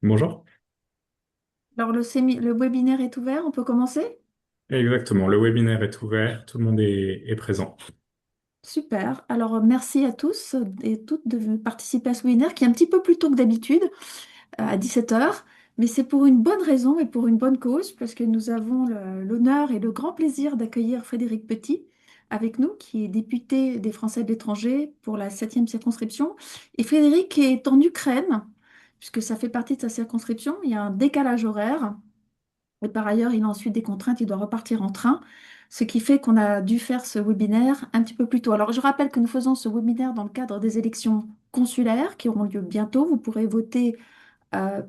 Bonjour. Alors, le webinaire est ouvert, on peut commencer? Exactement, le webinaire est ouvert, tout le monde est présent. Super. Alors, merci à tous et toutes de participer à ce webinaire qui est un petit peu plus tôt que d'habitude, à 17 heures, mais c'est pour une bonne raison et pour une bonne cause, parce que nous avons l'honneur et le grand plaisir d'accueillir Frédéric Petit avec nous, qui est député des Français de l'étranger pour la 7e circonscription. Et Frédéric est en Ukraine, puisque ça fait partie de sa circonscription. Il y a un décalage horaire. Et par ailleurs, il a ensuite des contraintes, il doit repartir en train, ce qui fait qu'on a dû faire ce webinaire un petit peu plus tôt. Alors, je rappelle que nous faisons ce webinaire dans le cadre des élections consulaires qui auront lieu bientôt. Vous pourrez voter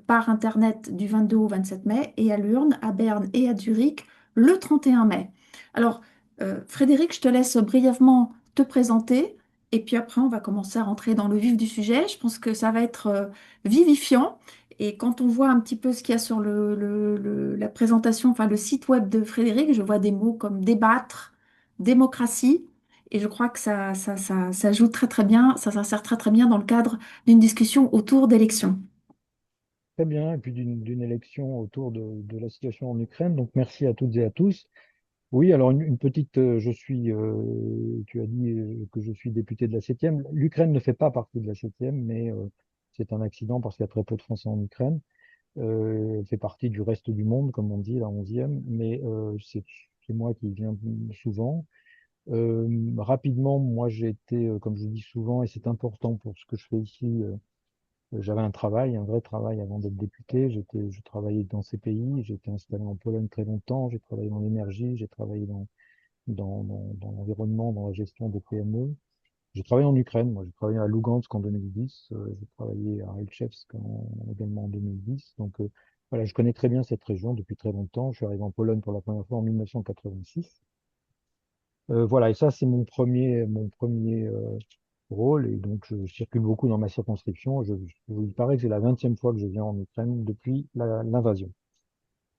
par Internet du 22 au 27 mai et à l'urne à Berne et à Zurich le 31 mai. Alors, Frédéric, je te laisse brièvement te présenter et puis après, on va commencer à rentrer dans le vif du sujet. Je pense que ça va être vivifiant. Et quand on voit un petit peu ce qu'il y a sur la présentation, enfin le site web de Frédéric, je vois des mots comme débattre, démocratie. Et je crois que ça joue très très bien, ça s'insère très très bien dans le cadre d'une discussion autour d'élections. Très bien, et puis d'une élection autour de la situation en Ukraine. Donc merci à toutes et à tous. Oui, alors une petite, tu as dit que je suis député de la 7e. L'Ukraine ne fait pas partie de la 7e, mais c'est un accident parce qu'il y a très peu de Français en Ukraine. Elle fait partie du reste du monde, comme on dit, la 11e, mais c'est moi qui viens souvent. Rapidement, moi j'ai été, comme je dis souvent, et c'est important pour ce que je fais ici, j'avais un travail, un vrai travail avant d'être député. Je travaillais dans ces pays. J'ai été installé en Pologne très longtemps. J'ai travaillé dans l'énergie. J'ai travaillé dans l'environnement, dans la gestion des PME. J'ai travaillé en Ukraine. Moi, j'ai travaillé à Lugansk en 2010. J'ai travaillé à Ilchevsk également en 2010. Donc, voilà, je connais très bien cette région depuis très longtemps. Je suis arrivé en Pologne pour la première fois en 1986. Voilà, et ça, c'est mon premier rôle. Et donc, je circule beaucoup dans ma circonscription. Il paraît que c'est la 20e fois que je viens en Ukraine depuis l'invasion.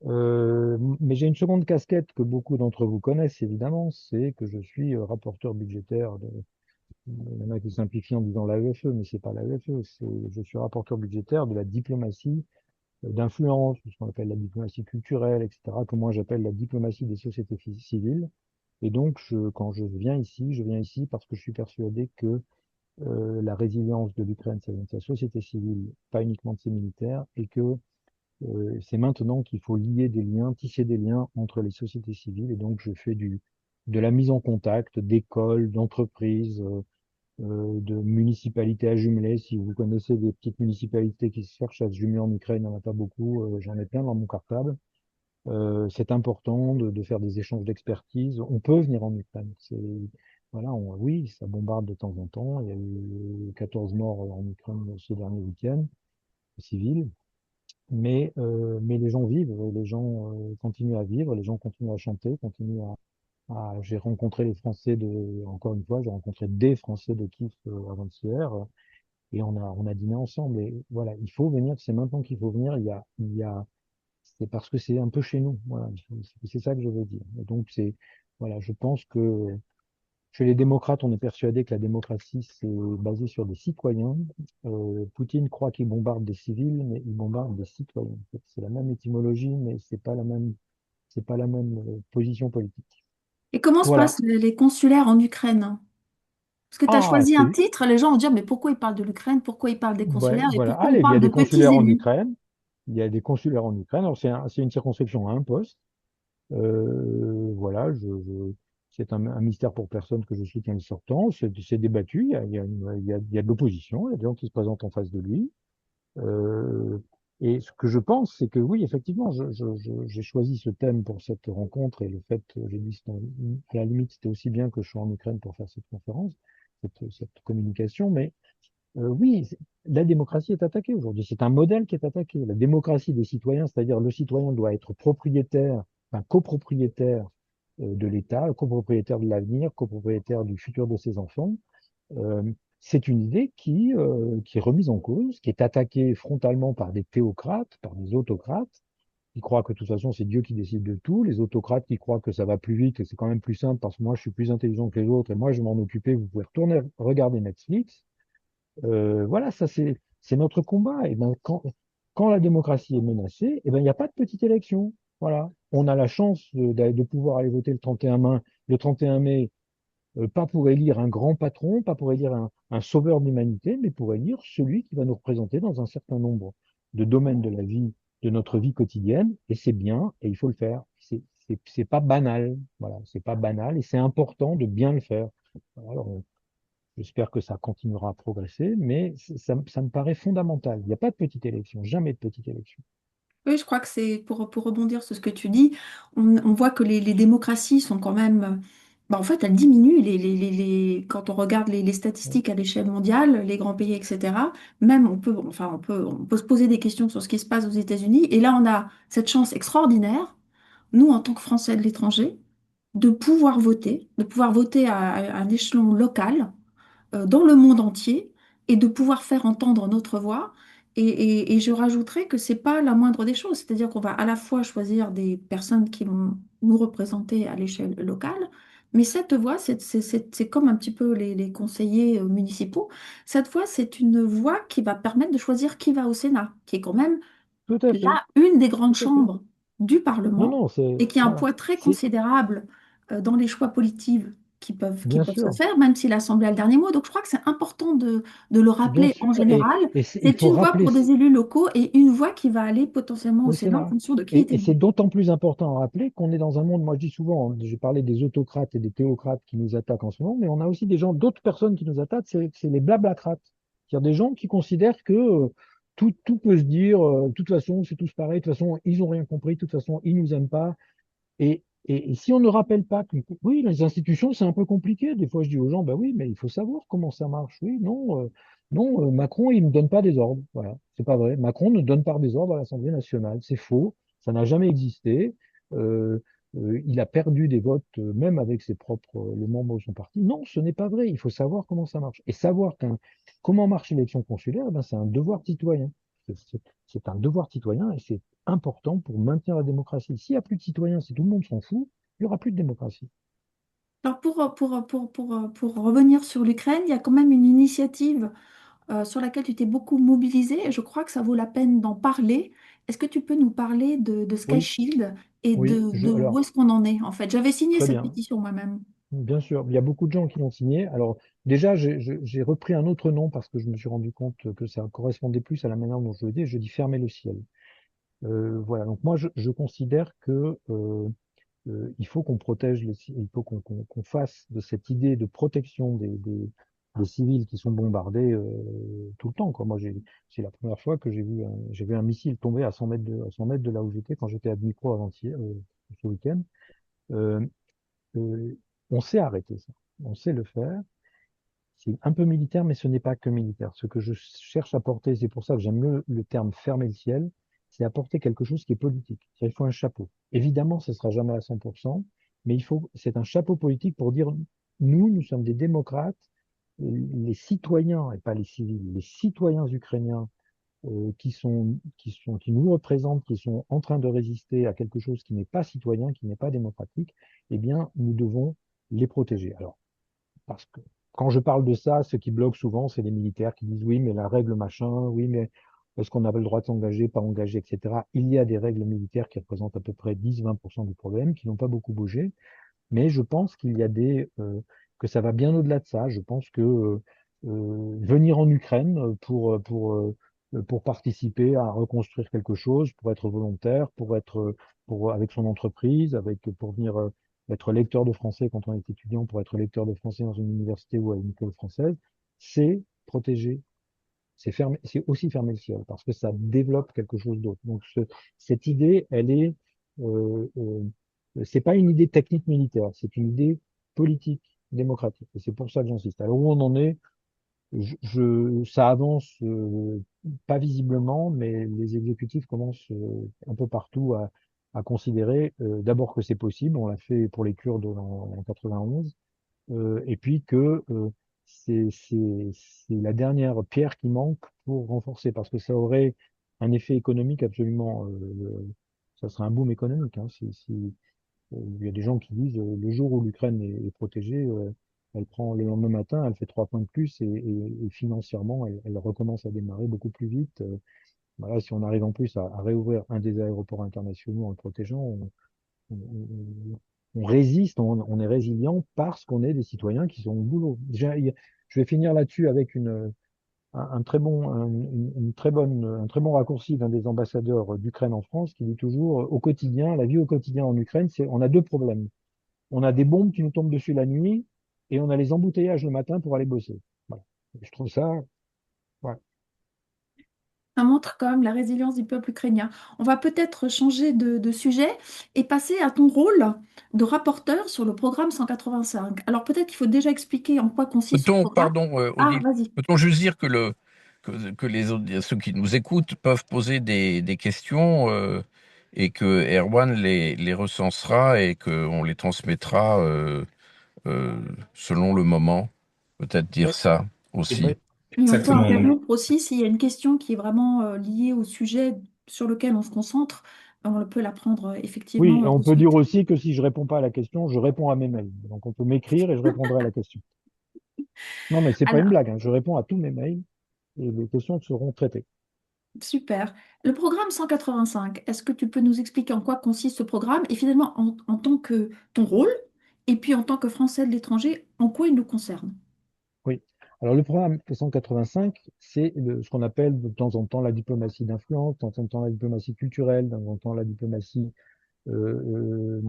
Mais j'ai une seconde casquette que beaucoup d'entre vous connaissent, évidemment, c'est que je suis rapporteur budgétaire. Il y en a qui simplifient en disant l'AEFE, mais c'est pas l'AEFE. Je suis rapporteur budgétaire de la diplomatie d'influence, ce qu'on appelle la diplomatie culturelle, etc., que moi j'appelle la diplomatie des sociétés civiles. Et donc, quand je viens ici parce que je suis persuadé que la résilience de l'Ukraine, ça vient de sa société civile, pas uniquement de ses militaires, et que c'est maintenant qu'il faut lier des liens, tisser des liens entre les sociétés civiles. Et donc, je fais de la mise en contact d'écoles, d'entreprises, de municipalités à jumeler. Si vous connaissez des petites municipalités qui se cherchent à se jumeler en Ukraine, il n'y en a pas beaucoup, j'en ai plein dans mon cartable. C'est important de faire des échanges d'expertise. On peut venir en Ukraine. Voilà, oui, ça bombarde de temps en temps. Il y a eu 14 morts en Ukraine ce dernier week-end, civils. Mais les gens vivent, les gens continuent à vivre, les gens continuent à chanter, J'ai rencontré les Français encore une fois, j'ai rencontré des Français de Kiev avant-hier, et on a dîné ensemble. Et voilà, il faut venir, c'est maintenant qu'il faut venir. C'est parce que c'est un peu chez nous. Voilà, c'est ça que je veux dire. Et donc, voilà, je pense que chez les démocrates, on est persuadé que la démocratie, c'est basé sur des citoyens. Poutine croit qu'il bombarde des civils, mais il bombarde des citoyens. En fait, c'est la même étymologie, mais c'est pas la même position politique. Et comment se Voilà. passent les consulaires en Ukraine? Parce que tu as Ah, choisi un titre, les gens vont dire, mais pourquoi il parle de l'Ukraine, pourquoi il parle des ouais, consulaires et voilà. pourquoi on Allez, il y a parle de des petits consulaires en élus? Ukraine. Il y a des consulaires en Ukraine. Alors, c'est une circonscription à un poste. Voilà, c'est un mystère pour personne que je soutiens le sortant. C'est débattu. Il y a de l'opposition. Il y a des gens qui se présentent en face de lui. Euh, et ce que je pense, c'est que oui, effectivement, j'ai choisi ce thème pour cette rencontre et le fait, j'ai dit, à la limite, c'était aussi bien que je sois en Ukraine pour faire cette conférence, cette communication. Mais oui, la démocratie est attaquée aujourd'hui. C'est un modèle qui est attaqué. La démocratie des citoyens, c'est-à-dire le citoyen doit être propriétaire, enfin copropriétaire de l'État, copropriétaire de l'avenir, copropriétaire du futur de ses enfants. Euh, c'est une idée qui est remise en cause, qui est attaquée frontalement par des théocrates, par des autocrates. qui croient que de toute façon c'est Dieu qui décide de tout, les autocrates qui croient que ça va plus vite et c'est quand même plus simple parce que moi je suis plus intelligent que les autres et moi je vais m'en occuper, vous pouvez retourner regarder Netflix. Voilà, ça c'est notre combat. Et ben quand la démocratie est menacée, et ben il n'y a pas de petite élection. Voilà, on a la chance de pouvoir aller voter le 31 mai, pas pour élire un grand patron, pas pour élire un sauveur de l'humanité, mais pour élire celui qui va nous représenter dans un certain nombre de domaines de la vie, de notre vie quotidienne. Et c'est bien, et il faut le faire. C'est pas banal. Voilà, c'est pas banal, et c'est important de bien le faire. Voilà, alors, j'espère que ça continuera à progresser, mais ça me paraît fondamental. Il n'y a pas de petite élection, jamais de petite élection. Oui, je crois que c'est pour rebondir sur ce que tu dis, on voit que les démocraties sont quand même, bah, en fait, elles diminuent quand on regarde les statistiques à l'échelle mondiale, les grands pays, etc. Même on peut se poser des questions sur ce qui se passe aux États-Unis. Et là, on a cette chance extraordinaire, nous, en tant que Français de l'étranger, de pouvoir voter à un échelon local dans le monde entier et de pouvoir faire entendre notre voix. Et je rajouterais que c'est pas la moindre des choses, c'est-à-dire qu'on va à la fois choisir des personnes qui vont nous représenter à l'échelle locale, mais cette voix, c'est comme un petit peu les conseillers municipaux. Cette voix, c'est une voix qui va permettre de choisir qui va au Sénat, qui est quand même Tout à fait, là une des grandes tout à fait. chambres du Non, Parlement non, et qui a un voilà. poids très C'est, considérable dans les choix politiques qui bien peuvent se sûr, faire, même si l'Assemblée a le dernier mot. Donc je crois que c'est important de le bien rappeler en sûr. général. Il C'est faut une voix rappeler pour des élus locaux et une voix qui va aller potentiellement au au Sénat en Sénat. fonction de qui est Et c'est élu. d'autant plus important à rappeler qu'on est dans un monde, moi je dis souvent, hein, j'ai parlé des autocrates et des théocrates qui nous attaquent en ce moment, mais on a aussi des gens, d'autres personnes qui nous attaquent, c'est les blablacrates. C'est-à-dire des gens qui considèrent que tout peut se dire, de toute façon c'est tous pareil, de toute façon ils n'ont rien compris, de toute façon ils nous aiment pas. Et si on ne rappelle pas que, oui, les institutions, c'est un peu compliqué. Des fois, je dis aux gens, bah oui, mais il faut savoir comment ça marche. Oui, non, non, Macron, il ne donne pas des ordres. Voilà, c'est pas vrai. Macron ne donne pas des ordres à l'Assemblée nationale. C'est faux. Ça n'a jamais existé. Euh, il a perdu des votes, même avec ses propres, les membres de son parti. Non, ce n'est pas vrai. Il faut savoir comment ça marche. Et savoir comment marche l'élection consulaire, eh ben, c'est un devoir citoyen. C'est un devoir citoyen et c'est important pour maintenir la démocratie. S'il n'y a plus de citoyens, si tout le monde s'en fout, il n'y aura plus de démocratie. Alors pour revenir sur l'Ukraine, il y a quand même une initiative sur laquelle tu t'es beaucoup mobilisé et je crois que ça vaut la peine d'en parler. Est-ce que tu peux nous parler de Sky Oui, Shield et oui, de où alors, est-ce qu'on en est en fait? J'avais signé très cette bien, pétition moi-même. bien sûr. Il y a beaucoup de gens qui l'ont signé. Alors, déjà, j'ai repris un autre nom parce que je me suis rendu compte que ça correspondait plus à la manière dont je le dis. Je dis fermer le ciel. Voilà, donc moi, je considère que il faut qu'on protège il faut qu'on fasse de cette idée de protection des civils qui sont bombardés tout le temps, quoi. Moi, c'est la première fois que j'ai vu un missile tomber à 100 mètres à 100 mètres de là où j'étais quand j'étais à Dnipro avant-hier, ce week-end. Euh, euh, on sait arrêter ça, on sait le faire. C'est un peu militaire, mais ce n'est pas que militaire. Ce que je cherche à porter, c'est pour ça que j'aime le terme fermer le ciel, c'est apporter quelque chose qui est politique. Il faut un chapeau. Évidemment, ce ne sera jamais à 100%, mais c'est un chapeau politique pour dire, nous sommes des démocrates, les citoyens, et pas les civils, les citoyens ukrainiens qui nous représentent, qui sont en train de résister à quelque chose qui n'est pas citoyen, qui n'est pas démocratique, eh bien, nous devons les protéger. Alors, parce que quand je parle de ça, ce qui bloque souvent, c'est les militaires qui disent oui, mais la règle machin, oui, mais est-ce qu'on a le droit de s'engager, pas engager, etc. Il y a des règles militaires qui représentent à peu près 10-20% du problème, qui n'ont pas beaucoup bougé, mais je pense qu'il y a que ça va bien au-delà de ça. Je pense que venir en Ukraine pour participer à reconstruire quelque chose, pour être volontaire, avec son entreprise, pour venir être lecteur de français quand on est étudiant, pour être lecteur de français dans une université ou à une école française, c'est protéger, c'est aussi fermer le ciel parce que ça développe quelque chose d'autre. Donc cette idée, c'est pas une idée technique militaire, c'est une idée politique, démocratique. Et c'est pour ça que j'insiste. Alors où on en est, ça avance pas visiblement, mais les exécutifs commencent un peu partout à considérer d'abord que c'est possible. On l'a fait pour les Kurdes en 91, et puis que c'est la dernière pierre qui manque pour renforcer, parce que ça aurait un effet économique absolument, ça serait un boom économique. Hein, il y a des gens qui disent le jour où l'Ukraine est protégée, elle prend le lendemain matin, elle fait 3 points de plus et financièrement, elle recommence à démarrer beaucoup plus vite. Voilà, si on arrive en plus à réouvrir un des aéroports internationaux en le protégeant, on- on- on résiste, on est résilient parce qu'on est des citoyens qui sont au boulot. Déjà, je vais finir là-dessus avec un très bon, une très bonne, un très bon raccourci d'un des ambassadeurs d'Ukraine en France qui dit toujours au quotidien, la vie au quotidien en Ukraine, on a deux problèmes. On a des bombes qui nous tombent dessus la nuit et on a les embouteillages le matin pour aller bosser. Voilà. Je trouve ça, ouais. Ça montre quand même la résilience du peuple ukrainien. On va peut-être changer de sujet et passer à ton rôle de rapporteur sur le programme 185. Alors peut-être qu'il faut déjà expliquer en quoi consiste ce Peut-on, programme. pardon, Ah, Odile, vas-y. peut-on juste dire que ceux qui nous écoutent peuvent poser des questions et que Erwan les recensera et qu'on les transmettra euh, selon le moment. Peut-être dire Ouais. ça Et ben, aussi. Et on peut Exactement. Donc, interrompre aussi s'il y a une question qui est vraiment liée au sujet sur lequel on se concentre, on peut la prendre oui, effectivement et on de peut dire suite. aussi que si je réponds pas à la question, je réponds à mes mails. Donc on peut m'écrire et je répondrai à la question. Non, mais c'est pas une Alors, blague, hein. Je réponds à tous mes mails et les questions seront traitées. super. Le programme 185, est-ce que tu peux nous expliquer en quoi consiste ce programme et finalement en tant que ton rôle et puis en tant que Français de l'étranger, en quoi il nous concerne? Oui. Alors, le programme 185, c'est ce qu'on appelle de temps en temps la diplomatie d'influence, de temps en temps la diplomatie culturelle, de temps en temps la diplomatie euh,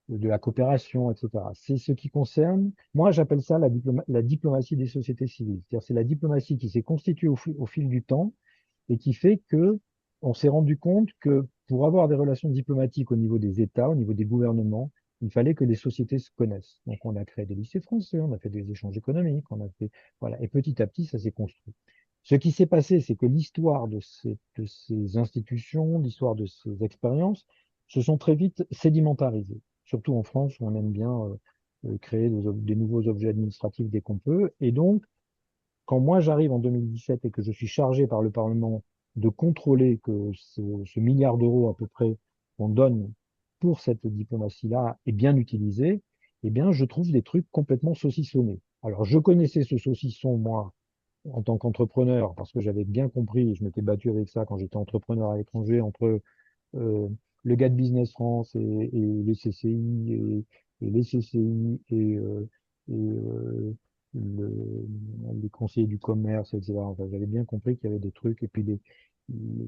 de la coopération, etc. C'est ce qui concerne, moi j'appelle ça la diplomatie des sociétés civiles. C'est-à-dire c'est la diplomatie qui s'est constituée au fil du temps et qui fait que on s'est rendu compte que pour avoir des relations diplomatiques au niveau des États, au niveau des gouvernements, il fallait que les sociétés se connaissent. Donc, on a créé des lycées français, on a fait des échanges économiques, on a fait, voilà. Et petit à petit, ça s'est construit. Ce qui s'est passé, c'est que l'histoire de ces institutions, l'histoire de ces expériences, se sont très vite sédimentarisées. Surtout en France, où on aime bien créer des nouveaux objets administratifs dès qu'on peut. Et donc, quand moi j'arrive en 2017 et que je suis chargé par le Parlement de contrôler que ce milliard d'euros à peu près qu'on donne pour cette diplomatie-là est bien utilisé, eh bien, je trouve des trucs complètement saucissonnés. Alors, je connaissais ce saucisson, moi, en tant qu'entrepreneur, parce que j'avais bien compris, et je m'étais battu avec ça quand j'étais entrepreneur à l'étranger, entre euh, le gars de Business France et les CCI et les CCI et les conseillers du commerce, etc. Enfin, j'avais bien compris qu'il y avait des trucs et puis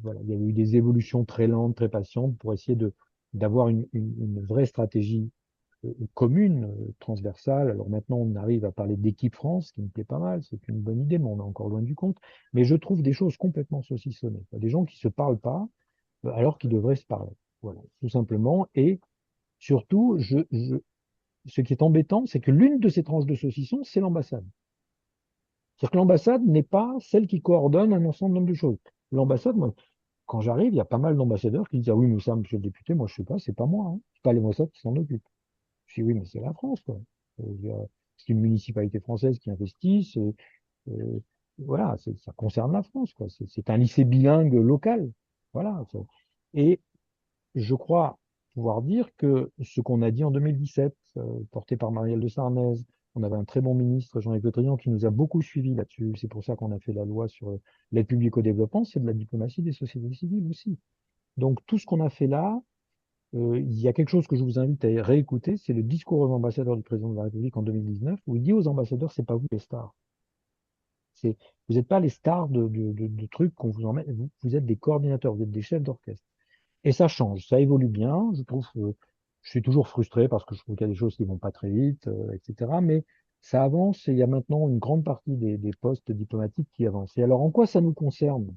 voilà, il y avait eu des évolutions très lentes, très patientes pour essayer d'avoir une vraie stratégie commune, transversale. Alors maintenant, on arrive à parler d'équipe France, ce qui me plaît pas mal, c'est une bonne idée, mais on est encore loin du compte. Mais je trouve des choses complètement saucissonnées. Des gens qui se parlent pas, alors qu'ils devraient se parler. Voilà, tout simplement. Et surtout, ce qui est embêtant, c'est que l'une de ces tranches de saucisson, c'est l'ambassade. C'est-à-dire que l'ambassade n'est pas celle qui coordonne un ensemble de choses. L'ambassade, moi, quand j'arrive, il y a pas mal d'ambassadeurs qui disent, ah oui, mais ça, monsieur le député, moi, je sais pas, c'est pas moi, hein. C'est pas l'ambassade qui s'en occupe. Je dis, oui, mais c'est la France, quoi. C'est une municipalité française qui investit, voilà, ça concerne la France, quoi. C'est un lycée bilingue local. Voilà. Et je crois pouvoir dire que ce qu'on a dit en 2017, porté par Marielle de Sarnez, on avait un très bon ministre, Jean-Yves Le Drian, qui nous a beaucoup suivis là-dessus. C'est pour ça qu'on a fait la loi sur l'aide publique au développement, c'est de la diplomatie des sociétés civiles aussi. Donc tout ce qu'on a fait là, il y a quelque chose que je vous invite à réécouter, c'est le discours aux ambassadeurs du président de la République en 2019, où il dit aux ambassadeurs, c'est pas vous les stars. C'est, vous n'êtes pas les stars de trucs qu'on vous emmène, vous êtes des coordinateurs, vous êtes des chefs d'orchestre. Et ça change, ça évolue bien. Je trouve, je suis toujours frustré parce que je trouve qu'il y a des choses qui vont pas très vite, etc. Mais ça avance et il y a maintenant une grande partie des postes diplomatiques qui avancent. Et alors, en quoi ça nous concerne,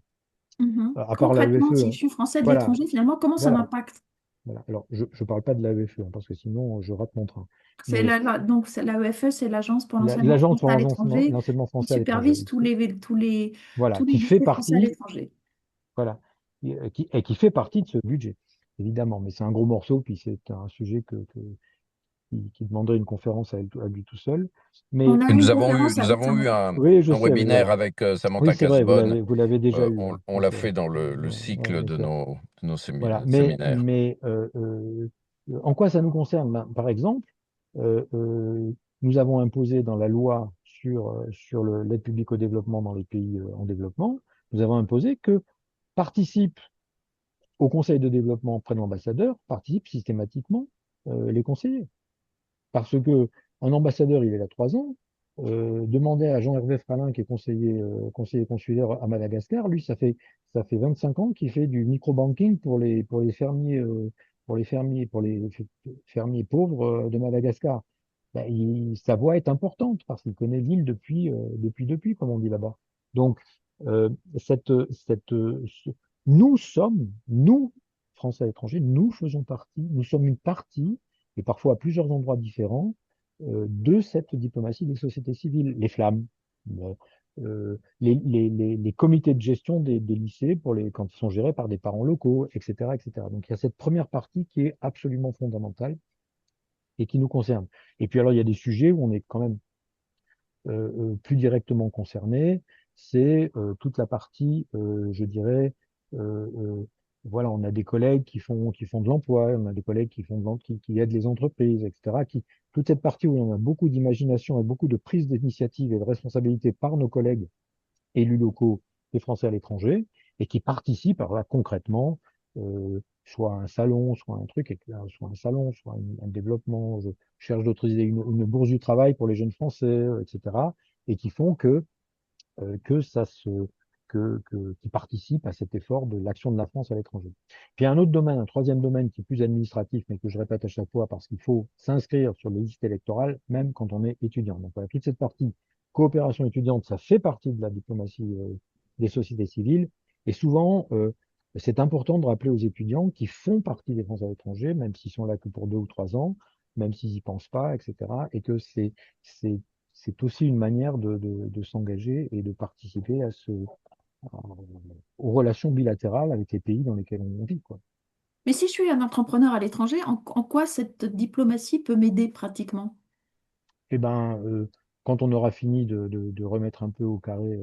Mhm. à part la Concrètement, l'AEFE, si je hein. suis Français de Voilà, l'étranger, finalement, comment ça voilà, m'impacte? voilà. Alors, je ne parle pas de l'AEFE, hein, parce que sinon, je rate mon train. C'est Mais donc c'est l'AEFE, c'est l'Agence pour l'enseignement l'Agence français pour à l'étranger l'enseignement qui français à l'étranger, supervise voilà, tous les qui fait lycées français à partie, l'étranger. voilà, et qui fait partie de ce budget, évidemment. Mais c'est un gros morceau, puis c'est un sujet qui demanderait une conférence à lui tout seul. Mais On a Et eu une nous conférence avec avons eu Samantha. oui, je un sais, oui, webinaire voilà. avec Oui, Samantha c'est vrai, Casbonne. vous l'avez déjà eu, oui, On ça, l'a c'est vrai. fait dans le Ouais, cycle mais c'est vrai. de nos Voilà. séminaires. En quoi ça nous concerne? Ben, par exemple, euh, euh, nous avons imposé dans la loi sur l'aide publique au développement dans les pays en développement, nous avons imposé que participent au conseil de développement près de l'ambassadeur, participent systématiquement les conseillers. Parce que un ambassadeur, il est là 3 ans. Demandez à Jean-Hervé Fralin, qui est conseiller consulaire à Madagascar, lui, ça fait 25 ans qu'il fait du microbanking pour les fermiers pauvres de Madagascar. Ben, sa voix est importante parce qu'il connaît l'île depuis, comme on dit là-bas. Donc, euh, nous, Français à l'étranger, nous faisons partie, nous sommes une partie, et parfois à plusieurs endroits différents, de cette diplomatie des sociétés civiles. Les flammes, euh, les comités de gestion des lycées quand ils sont gérés par des parents locaux, etc., etc. Donc, il y a cette première partie qui est absolument fondamentale et qui nous concerne. Et puis alors, il y a des sujets où on est quand même plus directement concerné, c'est toute la partie, je dirais, euh, euh, voilà, on a des collègues qui font de l'emploi, on a des collègues qui aident les entreprises, etc. Toute cette partie où on a beaucoup d'imagination et beaucoup de prise d'initiative et de responsabilité par nos collègues élus locaux des Français à l'étranger et qui participent, alors là, concrètement, soit à un salon, soit à un truc, soit un salon, soit un développement, je cherche d'autres idées, une bourse du travail pour les jeunes Français, etc., et qui font que ça se, qui participent à cet effort de l'action de la France à l'étranger. Puis un autre domaine, un troisième domaine qui est plus administratif, mais que je répète à chaque fois parce qu'il faut s'inscrire sur les listes électorales, même quand on est étudiant. Donc voilà, toute cette partie coopération étudiante, ça fait partie de la diplomatie des sociétés civiles. Et souvent, c'est important de rappeler aux étudiants qui font partie des Français à l'étranger, même s'ils sont là que pour 2 ou 3 ans, même s'ils n'y pensent pas, etc. Et que c'est c'est aussi une manière de s'engager et de participer aux relations bilatérales avec les pays dans lesquels on vit, quoi. Mais si je suis un entrepreneur à l'étranger, en quoi cette diplomatie peut m'aider pratiquement? Et ben, quand on aura fini de remettre un peu au carré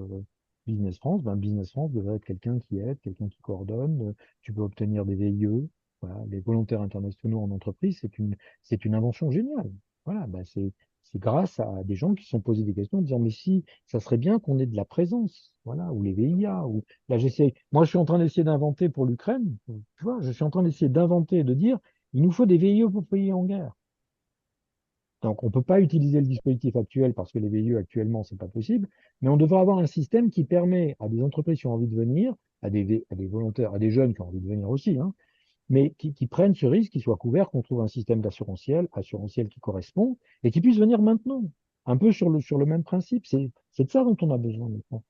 Business France, ben Business France devrait être quelqu'un qui aide, quelqu'un qui coordonne. Tu peux obtenir des VIE, voilà, les volontaires internationaux en entreprise, c'est une invention géniale. Voilà, ben c'est grâce à des gens qui se sont posés des questions en disant, mais si, ça serait bien qu'on ait de la présence, voilà, ou les VIA, ou là moi je suis en train d'essayer d'inventer pour l'Ukraine, tu vois, je suis en train d'essayer d'inventer et de dire, il nous faut des VIE pour pays en guerre. Donc, on ne peut pas utiliser le dispositif actuel parce que les VIE actuellement, c'est pas possible, mais on devrait avoir un système qui permet à des entreprises qui ont envie de venir, à des volontaires, à des jeunes qui ont envie de venir aussi, hein, mais qui prennent ce risque, qui soient couverts, qu'on trouve un système assurantiel qui correspond et qui puisse venir maintenant, un peu sur le même principe. C'est de ça dont on a besoin maintenant.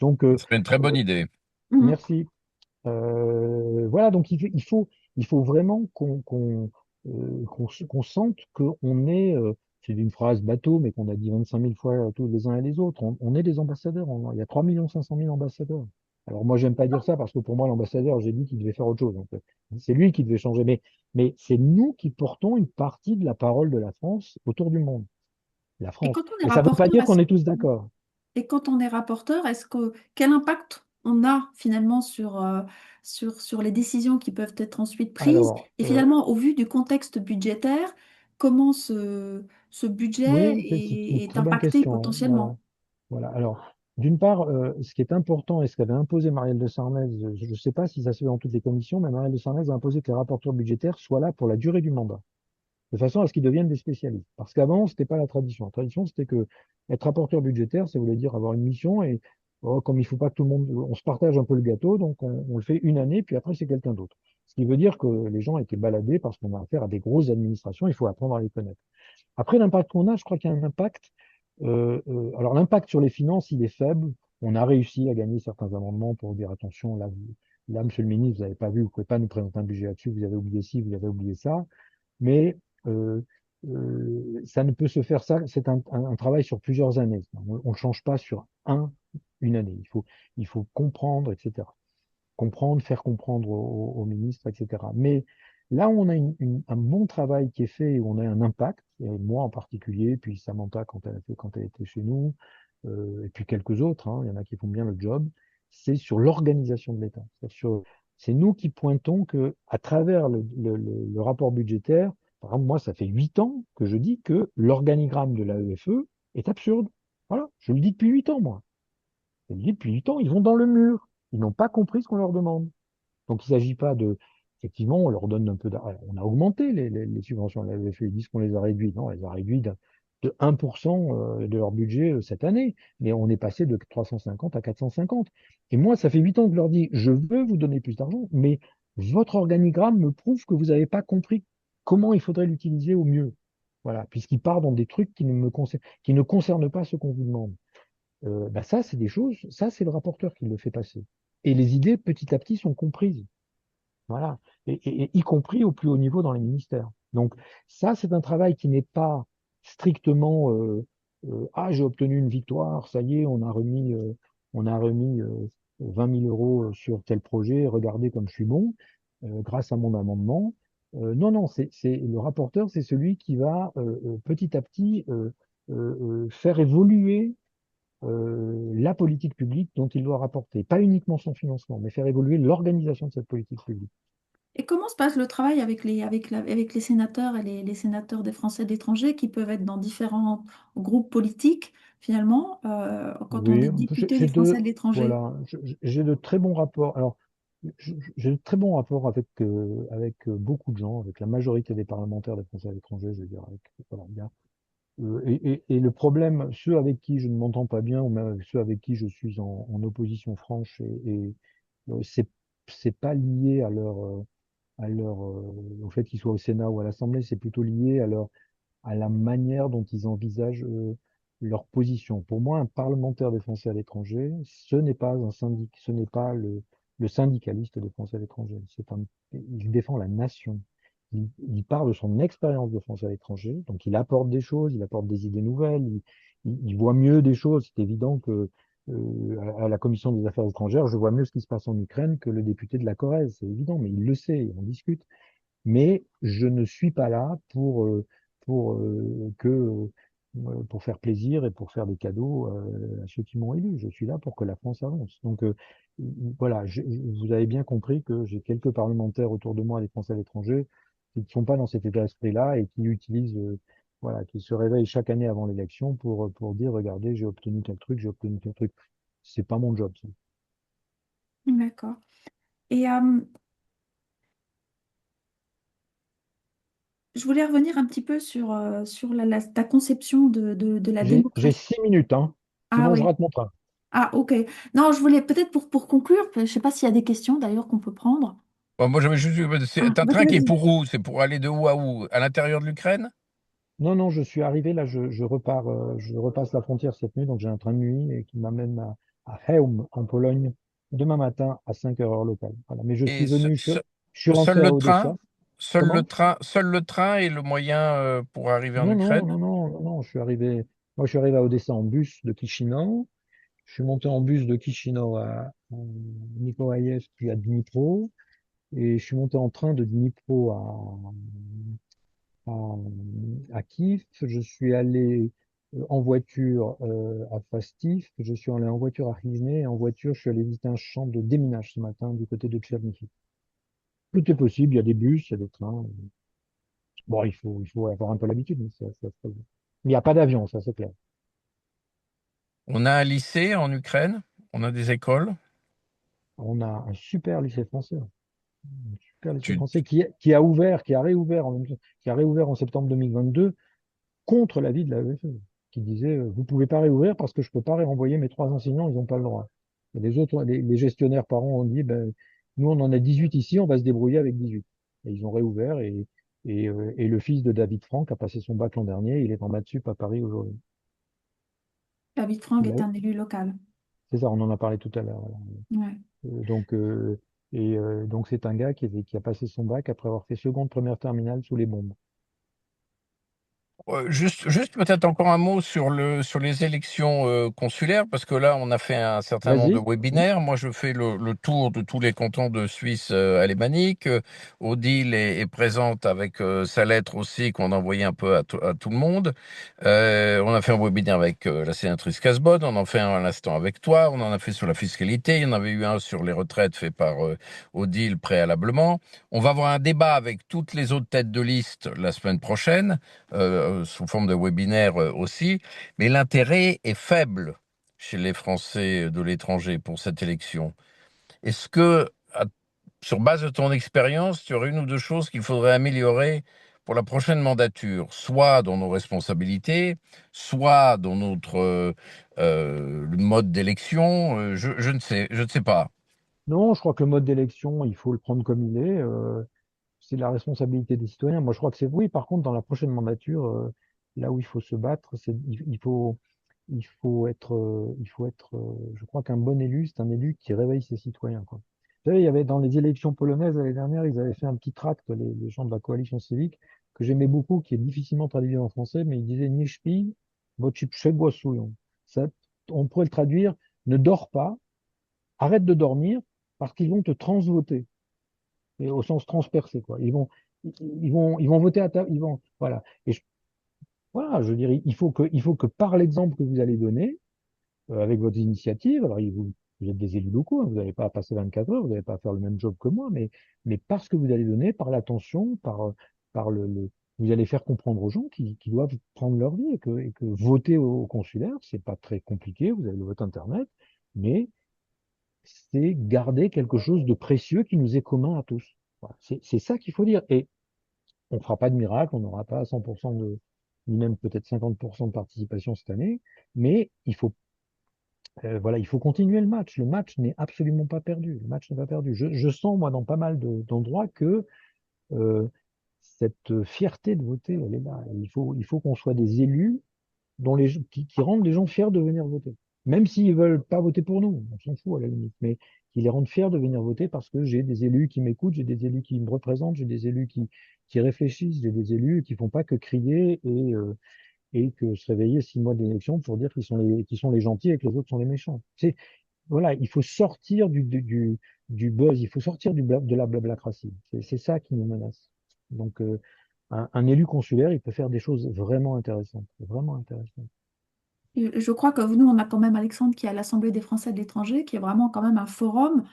Donc, Ce serait une très bonne idée. Mhm. merci. Voilà, donc il faut vraiment qu'on sente qu'on est, c'est une phrase bateau, mais qu'on a dit 25 000 fois tous les uns et les autres, on est des ambassadeurs. Il y a 3 500 000 ambassadeurs. Alors moi, j'aime pas dire ça parce que pour moi, l'ambassadeur, j'ai dit qu'il devait faire autre chose. Donc, c'est lui qui devait changer. Mais c'est nous qui portons une partie de la parole de la France autour du monde. La Et France. quand on est Et ça ne veut pas rapporteur, dire qu'on est tous d'accord. quel impact on a finalement sur les décisions qui peuvent être ensuite prises? Alors, Et finalement, au vu du contexte budgétaire, comment ce budget oui, c'est une est très bonne impacté question. Voilà. potentiellement? Voilà. Alors, d'une part, ce qui est important et ce qu'avait imposé Marielle de Sarnez, je ne sais pas si ça se fait dans toutes les commissions, mais Marielle de Sarnez a imposé que les rapporteurs budgétaires soient là pour la durée du mandat, de façon à ce qu'ils deviennent des spécialistes. Parce qu'avant, ce n'était pas la tradition. La tradition, c'était que être rapporteur budgétaire, ça voulait dire avoir une mission et comme il ne faut pas que tout le monde, on se partage un peu le gâteau, donc on le fait une année, puis après c'est quelqu'un d'autre. Ce qui veut dire que les gens étaient baladés parce qu'on a affaire à des grosses administrations, il faut apprendre à les connaître. Après, l'impact qu'on a, je crois qu'il y a un impact. Alors, l'impact sur les finances, il est faible. On a réussi à gagner certains amendements pour dire attention, là, monsieur le ministre, vous n'avez pas vu, vous ne pouvez pas nous présenter un budget là-dessus, vous avez oublié ci, vous avez oublié ça. Mais euh, ça ne peut se faire ça. C'est un travail sur plusieurs années. On ne le change pas sur une année. Il faut comprendre, etc. Comprendre, faire comprendre aux ministres, etc. Mais là où on a un bon travail qui est fait, où on a un impact, et moi en particulier, puis Samantha quand elle était chez nous, et puis quelques autres, hein, il y en a qui font bien le job, c'est sur l'organisation de l'État. C'est nous qui pointons que, à travers le rapport budgétaire, par exemple, moi, ça fait 8 ans que je dis que l'organigramme de l'AEFE est absurde. Voilà, je le dis depuis 8 ans, moi. Je le dis depuis 8 ans, ils vont dans le mur. Ils n'ont pas compris ce qu'on leur demande. Donc, il ne s'agit pas de. Effectivement, on leur donne un peu d'argent. On a augmenté les subventions à l'AEFE. Ils disent qu'on les a réduites. Non, on les a réduites de 1% de leur budget cette année. Mais on est passé de 350 à 450. Et moi, ça fait 8 ans que je leur dis, je veux vous donner plus d'argent, mais votre organigramme me prouve que vous n'avez pas compris comment il faudrait l'utiliser au mieux. Voilà, puisqu'il part dans des trucs qui ne concernent pas ce qu'on vous demande. Bah ça, c'est des choses, ça, c'est le rapporteur qui le fait passer. Et les idées, petit à petit, sont comprises. Voilà. Et y compris au plus haut niveau dans les ministères. Donc, ça, c'est un travail qui n'est pas strictement ah, j'ai obtenu une victoire, ça y est, on a remis 20 000 euros sur tel projet, regardez comme je suis bon, grâce à mon amendement. Non, non, le rapporteur, c'est celui qui va petit à petit faire évoluer la politique publique dont il doit rapporter, pas uniquement son financement, mais faire évoluer l'organisation de cette politique publique. Et comment se passe le travail avec les sénateurs et les sénateurs des Français de l'étranger qui peuvent être dans différents groupes politiques, finalement, quand on Oui, est député j'ai des Français de l'étranger? voilà, j'ai de très bons rapports. Alors, j'ai de très bons rapports avec beaucoup de gens, avec la majorité des parlementaires des Français à l'étranger, je veux dire, voilà, bien. Et le problème, ceux avec qui je ne m'entends pas bien, ou même avec ceux avec qui je suis en opposition franche, c'est pas lié au fait qu'ils soient au Sénat ou à l'Assemblée, c'est plutôt lié à la manière dont ils envisagent leur position. Pour moi, un parlementaire des Français à l'étranger, ce n'est pas ce n'est pas le syndicaliste des Français à l'étranger. Il défend la nation. Il parle de son expérience de Français à l'étranger, donc il apporte des choses, il apporte des idées nouvelles, il voit mieux des choses. C'est évident que à la Commission des Affaires étrangères, je vois mieux ce qui se passe en Ukraine que le député de la Corrèze, c'est évident, mais il le sait, on discute. Mais je ne suis pas là pour faire plaisir et pour faire des cadeaux à ceux qui m'ont élu. Je suis là pour que la France avance. Donc voilà, vous avez bien compris que j'ai quelques parlementaires autour de moi, des Français à l'étranger, qui ne sont pas dans cet état d'esprit-là et qui utilisent, voilà, qui se réveillent chaque année avant l'élection pour dire, regardez, j'ai obtenu tel truc, j'ai obtenu tel truc. C'est pas mon job, ça. D'accord. Et je voulais revenir un petit peu sur ta conception de la J'ai démocratie. 6 minutes, hein. Ah Sinon je oui. rate mon train. Ah, ok. Non, je voulais peut-être pour conclure, je ne sais pas s'il y a des questions d'ailleurs qu'on peut prendre. Bon, moi, j'avais juste. Ah, C'est un vas-y, train qui est vas-y. pour où? C'est pour aller de où à où? À l'intérieur de l'Ukraine? Non, non, je suis arrivé là, je repars, je repasse la frontière cette nuit, donc j'ai un train de nuit et qui m'amène à Chełm, en Pologne, demain matin à 5 heures heure locale. Voilà. Mais je suis Et venu, je suis seul rentré à le Odessa. train, Comment? seul le train est le moyen pour arriver en Non, non, non, Ukraine? non, non, non, moi je suis arrivé à Odessa en bus de Chisinau. Je suis monté en bus de Chisinau à Mykolaïev, puis à Dnipro, et je suis monté en train de Dnipro à Kiev. Je suis allé en voiture à Fastiv. Je suis allé en voiture à Rizhny. Et en voiture, je suis allé visiter un champ de déminage ce matin du côté de Tchernihiv. Tout est possible. Il y a des bus, il y a des trains. Bon, il faut avoir un peu l'habitude, mais ça se passe bien. Il n'y a pas d'avion, ça c'est clair. On a un lycée en Ukraine, on a des écoles. On a un super lycée français. Un super lycée Tu, français qui a ouvert, qui a réouvert qui a réouvert en septembre 2022 contre l'avis de la EFE, qui disait vous ne pouvez pas réouvrir parce que je ne peux pas renvoyer mes 3 enseignants, ils n'ont pas le droit. Et les gestionnaires parents ont dit ben, nous on en a 18 ici, on va se débrouiller avec 18. Et ils ont réouvert et le fils de David Franck a passé son bac l'an dernier, il est en maths sup à Paris aujourd'hui. David Franck Il est a- un élu local. C'est ça, on en a parlé tout à l'heure. Voilà. Ouais. Donc c'est un gars qui a passé son bac après avoir fait seconde, première terminale sous les bombes. Juste peut-être encore un mot sur les élections consulaires, parce que là, on a fait un certain nombre de Vas-y. webinaires. Moi, je fais le tour de tous les cantons de Suisse alémanique. Odile est présente avec sa lettre aussi qu'on a envoyée un peu à tout le monde. On a fait un webinaire avec la sénatrice Casbonne, on en fait un à l'instant avec toi, on en a fait sur la fiscalité, il y en avait eu un sur les retraites fait par Odile préalablement. On va avoir un débat avec toutes les autres têtes de liste la semaine prochaine sous forme de webinaire aussi, mais l'intérêt est faible chez les Français de l'étranger pour cette élection. Est-ce que, sur base de ton expérience, tu aurais une ou deux choses qu'il faudrait améliorer pour la prochaine mandature, soit dans nos responsabilités, soit dans notre le mode d'élection, je ne sais pas. Non, je crois que le mode d'élection, il faut le prendre comme il est. C'est la responsabilité des citoyens. Moi, je crois que c'est oui. Par contre, dans la prochaine mandature, là où il faut se battre, il faut être. Je crois qu'un bon élu, c'est un élu qui réveille ses citoyens, quoi. Vous savez, il y avait dans les élections polonaises l'année dernière, ils avaient fait un petit tract, les gens de la coalition civique, que j'aimais beaucoup, qui est difficilement traduit en français, mais il disait Nie śpi, bo ci przegłosują. Ça, on pourrait le traduire, ne dors pas, arrête de dormir, parce qu'ils vont te transvoter et au sens transpercé, quoi. Ils vont voter à ta, ils vont, voilà. Voilà, je dirais, il faut que par l'exemple que vous allez donner, avec votre initiative, alors vous êtes des élus locaux, hein, vous n'allez pas passer 24 heures, vous n'allez pas faire le même job que moi, mais parce que vous allez donner, par l'attention, par vous allez faire comprendre aux gens qui doivent prendre leur vie et que voter au consulaire, c'est pas très compliqué, vous avez le vote Internet, mais c'est garder quelque chose de précieux qui nous est commun à tous. Voilà. C'est ça qu'il faut dire. Et on ne fera pas de miracle, on n'aura pas 100% ni même peut-être 50% de participation cette année, mais voilà, il faut continuer le match. Le match n'est absolument pas perdu. Le match n'est pas perdu. Je sens, moi, dans pas mal d'endroits que euh, cette fierté de voter, elle est là. Il faut qu'on soit des élus qui rendent les gens fiers de venir voter. Même s'ils veulent pas voter pour nous, on s'en fout à la limite, mais qui les rendent fiers de venir voter parce que j'ai des élus qui m'écoutent, j'ai des élus qui me représentent, j'ai des élus qui réfléchissent, j'ai des élus qui font pas que crier et que se réveiller 6 mois d'élection pour dire qu'ils sont les gentils et que les autres sont les méchants. Voilà, il faut sortir du buzz, il faut sortir de la blablacratie. C'est ça qui nous menace. Donc, un élu consulaire, il peut faire des choses vraiment intéressantes. Et je crois que nous, on a quand même Alexandre qui est à l'Assemblée des Français de l'étranger, qui est vraiment quand même un forum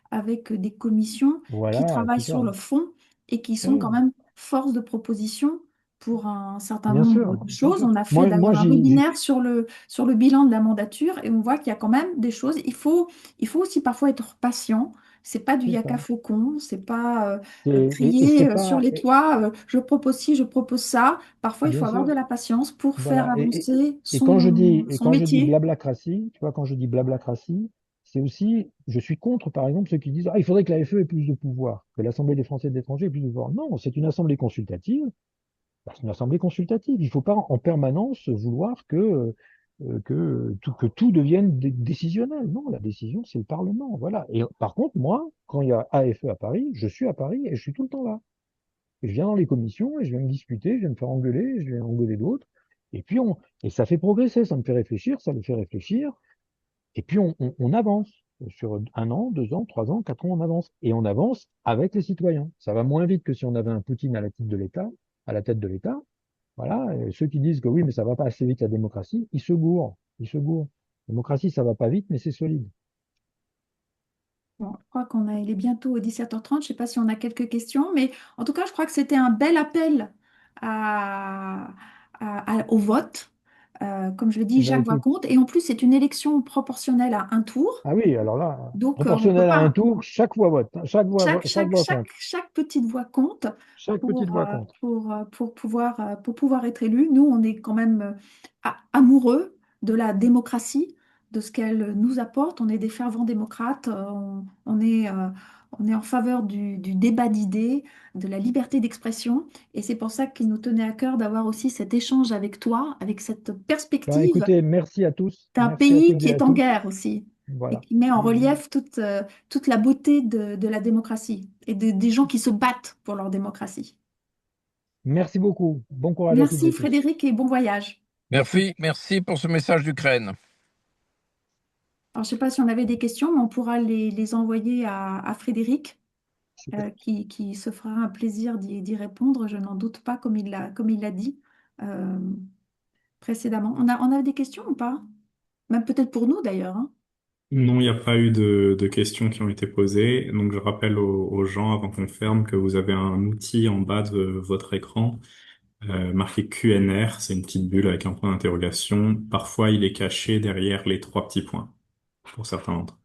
avec des commissions qui Voilà, travaillent c'est sur ça. le fond et qui sont quand Oui, même force de proposition pour un certain bien nombre sûr, de bien choses. sûr. On a fait Moi, d'ailleurs un webinaire sur le bilan de la mandature et on voit qu'il y a quand même des choses. Il faut aussi parfois être patient. C'est pas du c'est yaka ça. faucon, c'est pas Et c'est crier sur pas, les toits, je propose ci, je propose ça. Parfois, il faut bien avoir de sûr. la patience pour faire Voilà. avancer Et son quand je dis métier. blablacratie, tu vois, quand je dis blablacratie, c'est aussi, je suis contre, par exemple, ceux qui disent, ah, il faudrait que la FE ait plus de pouvoir, que l'Assemblée des Français de l'étranger ait plus de pouvoir. Non, c'est une assemblée consultative. Bah, c'est une assemblée consultative. Il ne faut pas en permanence vouloir que tout devienne décisionnel. Non, la décision, c'est le Parlement. Voilà. Et par contre, moi, quand il y a AFE à Paris, je suis à Paris et je suis tout le temps là. Et je viens dans les commissions et je viens me disputer, je viens me faire engueuler, je viens engueuler d'autres. Et puis et ça fait progresser, ça me fait réfléchir, ça me fait réfléchir. Et puis on avance. Sur 1 an, 2 ans, 3 ans, 4 ans, on avance. Et on avance avec les citoyens. Ça va moins vite que si on avait un Poutine à la tête de l'État, à la tête de l'État. Voilà. Et ceux qui disent que oui, mais ça va pas assez vite la démocratie, ils se gourrent. Ils se gourrent. La démocratie, ça va pas vite, mais c'est solide. Bon, je crois il est bientôt 17h30. Je ne sais pas si on a quelques questions, mais en tout cas, je crois que c'était un bel appel au vote. Comme je l'ai dit, Eh ben, chaque voix écoute, compte. Et en plus, c'est une élection proportionnelle à un tour. ah oui, alors là, Donc, on ne peut proportionnel à un pas. tour, chaque voix vote, hein. Chaque voix compte. Chaque petite voix compte Chaque petite voix compte. pour pouvoir être élu. Nous, on est quand même amoureux de la démocratie, de ce qu'elle nous apporte. On est des fervents démocrates. On est en faveur du débat d'idées, de la liberté d'expression. Et c'est pour ça qu'il nous tenait à cœur d'avoir aussi cet échange avec toi, avec cette Ben, perspective écoutez, merci à tous. d'un Merci à pays toutes qui et à est en tous. guerre aussi et Voilà. qui met en Et relief toute la beauté de la démocratie et des gens qui se battent pour leur démocratie. Merci beaucoup. Bon courage à toutes Merci et tous. Frédéric et bon voyage. Merci pour ce message d'Ukraine. Alors, je ne sais pas si on avait des questions, mais on pourra les envoyer à Frédéric, Super. qui se fera un plaisir d'y répondre. Je n'en doute pas, comme il l'a dit euh, précédemment. On a des questions ou pas? Même peut-être pour nous d'ailleurs, hein. Non, il n'y a pas eu de questions qui ont été posées. Donc, je rappelle aux gens avant qu'on ferme que vous avez un outil en bas de votre écran marqué QNR. C'est une petite bulle avec un point d'interrogation. Parfois, il est caché derrière les trois petits points pour certains d'entre eux.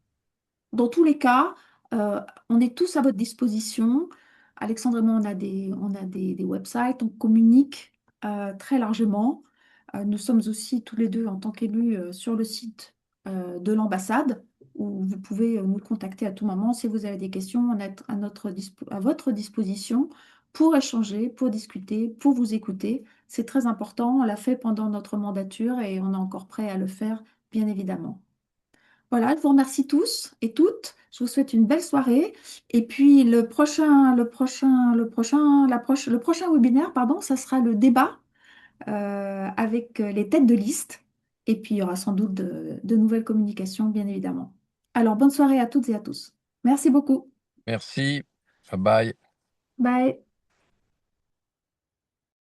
Dans tous les cas, on est tous à votre disposition. Alexandre et moi, on a des websites, on communique très largement. Nous sommes aussi tous les deux en tant qu'élus sur le site de l'ambassade où vous pouvez nous contacter à tout moment si vous avez des questions. On est à votre disposition pour échanger, pour discuter, pour vous écouter. C'est très important. On l'a fait pendant notre mandature et on est encore prêt à le faire, bien évidemment. Voilà, je vous remercie tous et toutes. Je vous souhaite une belle soirée. Et puis le prochain webinaire, pardon, ça sera le débat avec les têtes de liste. Et puis il y aura sans doute de nouvelles communications, bien évidemment. Alors, bonne soirée à toutes et à tous. Merci beaucoup. Merci. Bye bye. Bye.